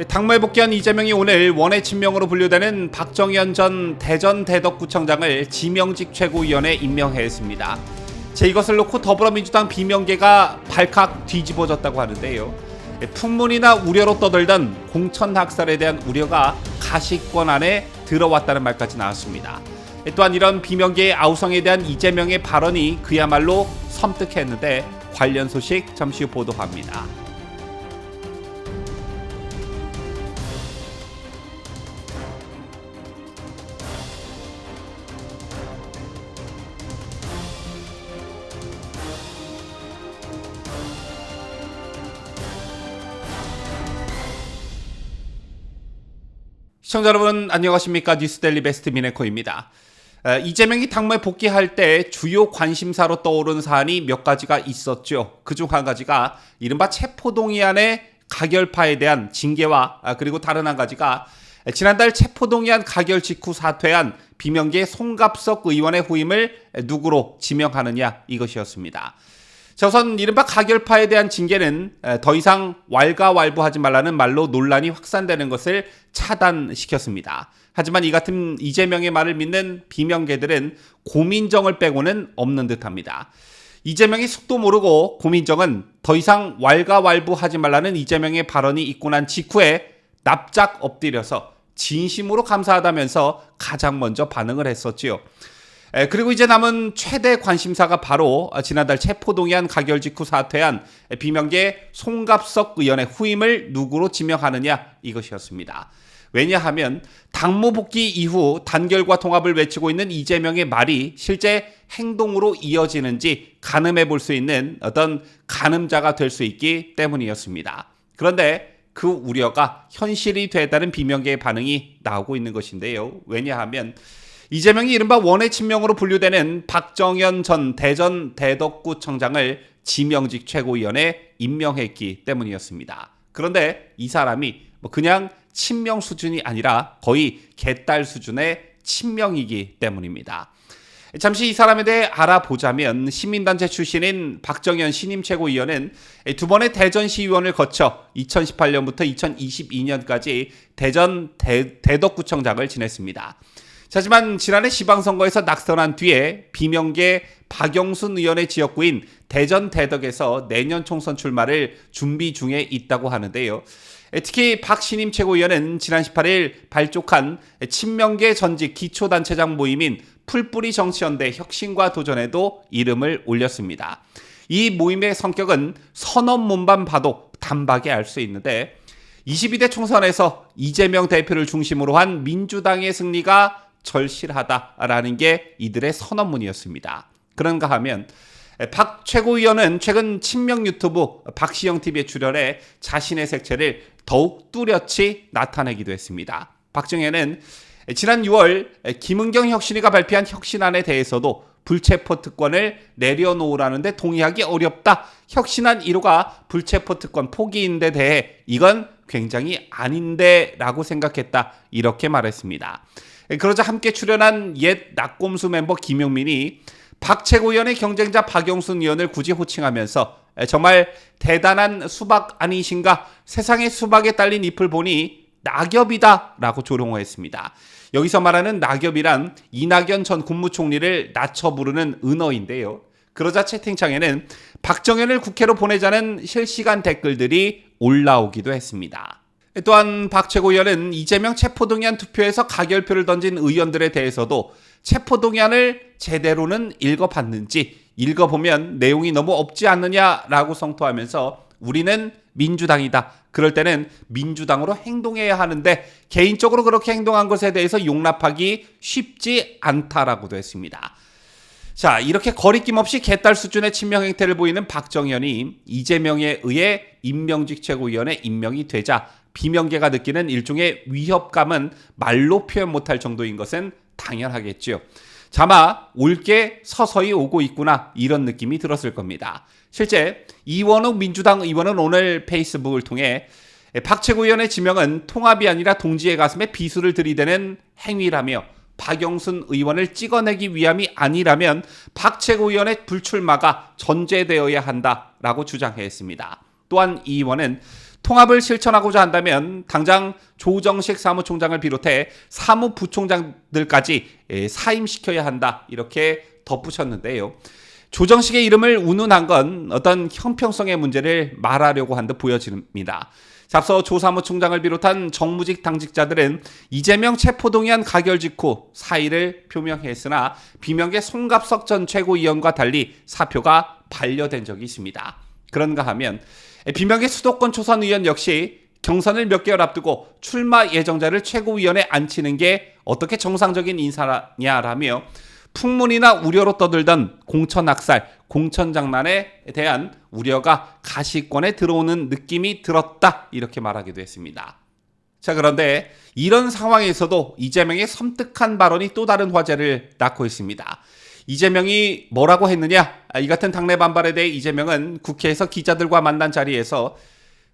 당무에 복귀한 이재명이 오늘 원외 친명으로 분류되는 박정현 전 대전 대덕구청장을 지명직 최고위원에 임명했습니다. 이것을 놓고 더불어민주당 비명계가 발칵 뒤집어졌다고 하는데요. 풍문이나 우려로 떠들던 공천 학살에 대한 우려가 가시권 안에 들어왔다는 말까지 나왔습니다. 또한 이런 비명계의 아우성에 대한 이재명의 발언이 그야말로 섬뜩했는데 관련 소식 잠시 후 보도합니다. 시청자 여러분 안녕하십니까? 뉴스데일리 베스트 미네코입니다. 이재명이 당무에 복귀할 때 주요 관심사로 떠오른 사안이 몇 가지가 있었죠. 그중 한 가지가 이른바 체포동의안의 가결파에 대한 징계와 그리고 다른 한 가지가 지난달 체포동의안 가결 직후 사퇴한 비명계 송갑석 의원의 후임을 누구로 지명하느냐 이것이었습니다. 우선 이른바 가결파에 대한 징계는 더 이상 왈가왈부하지 말라는 말로 논란이 확산되는 것을 차단시켰습니다. 하지만 이 같은 이재명의 말을 믿는 비명계들은 고민정을 빼고는 없는 듯합니다. 이재명이 속도 모르고 고민정은 더 이상 왈가왈부하지 말라는 이재명의 발언이 있고 난 직후에 납작 엎드려서 진심으로 감사하다면서 가장 먼저 반응을 했었지요. 그리고 이제 남은 최대 관심사가 바로 지난달 체포동의안 가결 직후 사퇴한 비명계 송갑석 의원의 후임을 누구로 지명하느냐 이것이었습니다. 왜냐하면 당무 복귀 이후 단결과 통합을 외치고 있는 이재명의 말이 실제 행동으로 이어지는지 가늠해 볼 수 있는 어떤 가늠자가 될 수 있기 때문이었습니다. 그런데 그 우려가 현실이 됐다는 비명계의 반응이 나오고 있는 것인데요. 왜냐하면 이재명이 이른바 원외 친명으로 분류되는 박정현 전 대전 대덕구청장을 지명직 최고위원에 임명했기 때문이었습니다. 그런데 이 사람이 그냥 친명 수준이 아니라 거의 개딸 수준의 친명이기 때문입니다. 잠시 이 사람에 대해 알아보자면 시민단체 출신인 박정현 신임 최고위원은 두 번의 대전시의원을 거쳐 2018년부터 2022년까지 대전 대덕구청장을 지냈습니다. 하지만 지난해 지방선거에서 낙선한 뒤에 비명계 박영순 의원의 지역구인 대전 대덕에서 내년 총선 출마를 준비 중에 있다고 하는데요. 특히 박 신임 최고위원은 지난 18일 발족한 친명계 전직 기초단체장 모임인 풀뿌리 정치연대 혁신과 도전에도 이름을 올렸습니다. 이 모임의 성격은 선언문만 봐도 단박에 알 수 있는데 22대 총선에서 이재명 대표를 중심으로 한 민주당의 승리가 절실하다라는 게 이들의 선언문이었습니다. 그런가 하면 박 최고위원은 최근 친명 유튜브 박시영TV에 출연해 자신의 색채를 더욱 뚜렷이 나타내기도 했습니다. 박정현은 지난 6월 김은경 혁신위가 발표한 혁신안에 대해서도 불체포 특권을 내려놓으라는데 동의하기 어렵다. 혁신안 1호가 불체포 특권 포기인데 대해 이건 굉장히 아닌데 라고 생각했다. 이렇게 말했습니다. 그러자 함께 출연한 옛 낙곰수 멤버 김용민이 박 최고위원의 경쟁자 박영순 의원을 굳이 호칭하면서 정말 대단한 수박 아니신가? 세상에 수박에 딸린 잎을 보니 낙엽이다 라고 조롱했습니다. 여기서 말하는 낙엽이란 이낙연 전 국무총리를 낮춰 부르는 은어인데요. 그러자 채팅창에는 박정현을 국회로 보내자는 실시간 댓글들이 올라오기도 했습니다. 또한 박 최고위원은 이재명 체포동의안 투표에서 가결표를 던진 의원들에 대해서도 체포동의안을 제대로는 읽어봤는지 읽어보면 내용이 너무 없지 않느냐라고 성토하면서 우리는 민주당이다. 그럴 때는 민주당으로 행동해야 하는데 개인적으로 그렇게 행동한 것에 대해서 용납하기 쉽지 않다라고도 했습니다. 이렇게 거리낌 없이 개딸 수준의 친명 행태를 보이는 박정현이 이재명에 의해 임명직 최고위원에 임명이 되자 비명계가 느끼는 일종의 위협감은 말로 표현 못할 정도인 것은 당연하겠죠. 아마 올게 서서히 오고 있구나 이런 느낌이 들었을 겁니다. 실제 이원욱 민주당 의원은 오늘 페이스북을 통해 박 최고위원의 지명은 통합이 아니라 동지의 가슴에 비수를 들이대는 행위라며 박영순 의원을 찍어내기 위함이 아니라면 박 최고위원의 불출마가 전제되어야 한다라고 주장했습니다. 또한 이 의원은 통합을 실천하고자 한다면 당장 조정식 사무총장을 비롯해 사무부총장들까지 사임시켜야 한다. 이렇게 덧붙였는데요. 조정식의 이름을 운운한 건 어떤 형평성의 문제를 말하려고 한 듯 보여집니다. 앞서 조 사무총장을 비롯한 정무직 당직자들은 이재명 체포동의안 가결 직후 사의를 표명했으나 비명계 송갑석 전 최고위원과 달리 사표가 반려된 적이 있습니다. 그런가 하면 비명계 수도권 초선 의원 역시 경선을 몇 개월 앞두고 출마 예정자를 최고위원에 앉히는 게 어떻게 정상적인 인사냐라며 풍문이나 우려로 떠들던 공천 학살, 공천 장난에 대한 우려가 가시권에 들어오는 느낌이 들었다. 이렇게 말하기도 했습니다. 자, 그런데 이런 상황에서도 이재명의 섬뜩한 발언이 또 다른 화제를 낳고 있습니다. 이재명이 뭐라고 했느냐? 이 같은 당내 반발에 대해 이재명은 국회에서 기자들과 만난 자리에서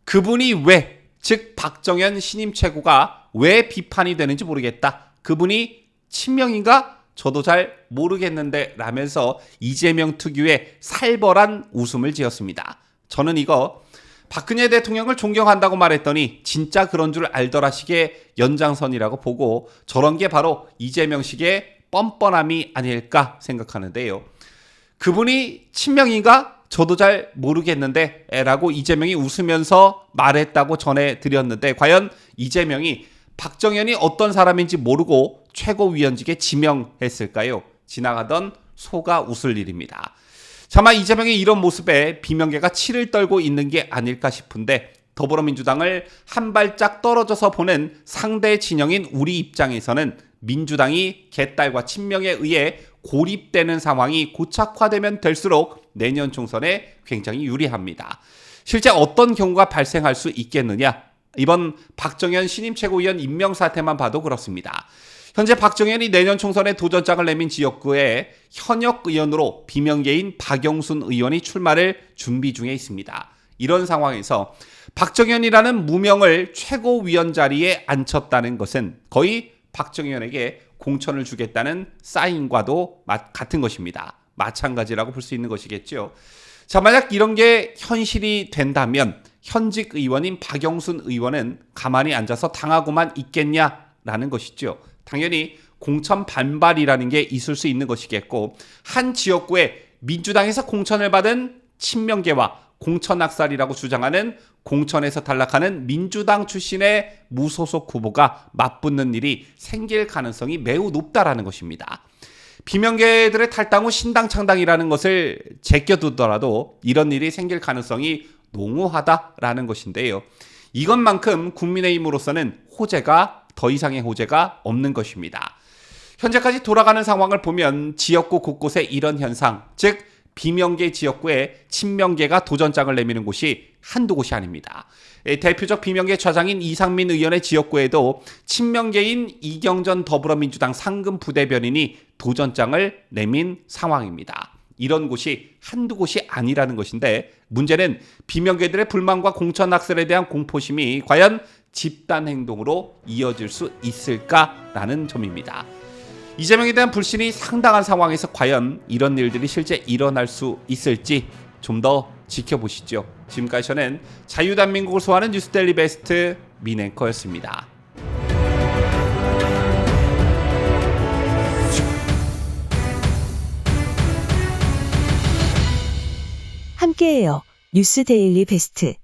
그분이 왜, 즉 박정현 신임 최고가 왜 비판이 되는지 모르겠다. 그분이 친명인가? 저도 잘 모르겠는데 라면서 이재명 특유의 살벌한 웃음을 지었습니다. 저는 이거 박근혜 대통령을 존경한다고 말했더니 진짜 그런 줄 알더라식의 연장선이라고 보고 저런 게 바로 이재명식의 뻔뻔함이 아닐까 생각하는데요. 그분이 친명인가? 저도 잘 모르겠는데 라고 이재명이 웃으면서 말했다고 전해드렸는데 과연 이재명이 박정현이 어떤 사람인지 모르고 최고위원직에 지명했을까요? 지나가던 소가 웃을 일입니다. 차마 이재명의 이런 모습에 비명계가 치를 떨고 있는 게 아닐까 싶은데 더불어민주당을 한 발짝 떨어져서 보는 상대 진영인 우리 입장에서는 민주당이 개딸과 친명에 의해 고립되는 상황이 고착화되면 될수록 내년 총선에 굉장히 유리합니다. 실제 어떤 경우가 발생할 수 있겠느냐? 이번 박정현 신임 최고위원 임명 사태만 봐도 그렇습니다. 현재 박정현이 내년 총선에 도전장을 내민 지역구에 현역 의원으로 비명계인 박영순 의원이 출마를 준비 중에 있습니다. 이런 상황에서 박정현이라는 무명을 최고위원 자리에 앉혔다는 것은 거의 박정현에게 공천을 주겠다는 사인과도 같은 것입니다. 마찬가지라고 볼 수 있는 것이겠죠. 자, 만약 이런 게 현실이 된다면 현직 의원인 박영순 의원은 가만히 앉아서 당하고만 있겠냐라는 것이죠. 당연히 공천 반발이라는 게 있을 수 있는 것이겠고 한 지역구에 민주당에서 공천을 받은 친명계와 공천 학살이라고 주장하는 공천에서 탈락하는 민주당 출신의 무소속 후보가 맞붙는 일이 생길 가능성이 매우 높다라는 것입니다. 비명계들의 탈당 후 신당 창당이라는 것을 제껴두더라도 이런 일이 생길 가능성이 농후하다라는 것인데요. 이것만큼 국민의힘으로서는 호재가 더 이상의 호재가 없는 것입니다. 현재까지 돌아가는 상황을 보면 지역구 곳곳에 이런 현상, 즉 비명계 지역구에 친명계가 도전장을 내미는 곳이 한두 곳이 아닙니다. 대표적 비명계 좌장인 이상민 의원의 지역구에도 친명계인 이경전 더불어민주당 상금 부대변인이 도전장을 내민 상황입니다. 이런 곳이 한두 곳이 아니라는 것인데 문제는 비명계들의 불만과 공천 학살에 대한 공포심이 과연 집단 행동으로 이어질 수 있을까라는 점입니다. 이재명에 대한 불신이 상당한 상황에서 과연 이런 일들이 실제 일어날 수 있을지 좀 더 지켜보시죠. 지금까지 저는 자유대한민국을 소화하는 뉴스데일리 베스트 민앵커였습니다. 함께해요. 뉴스데일리 베스트.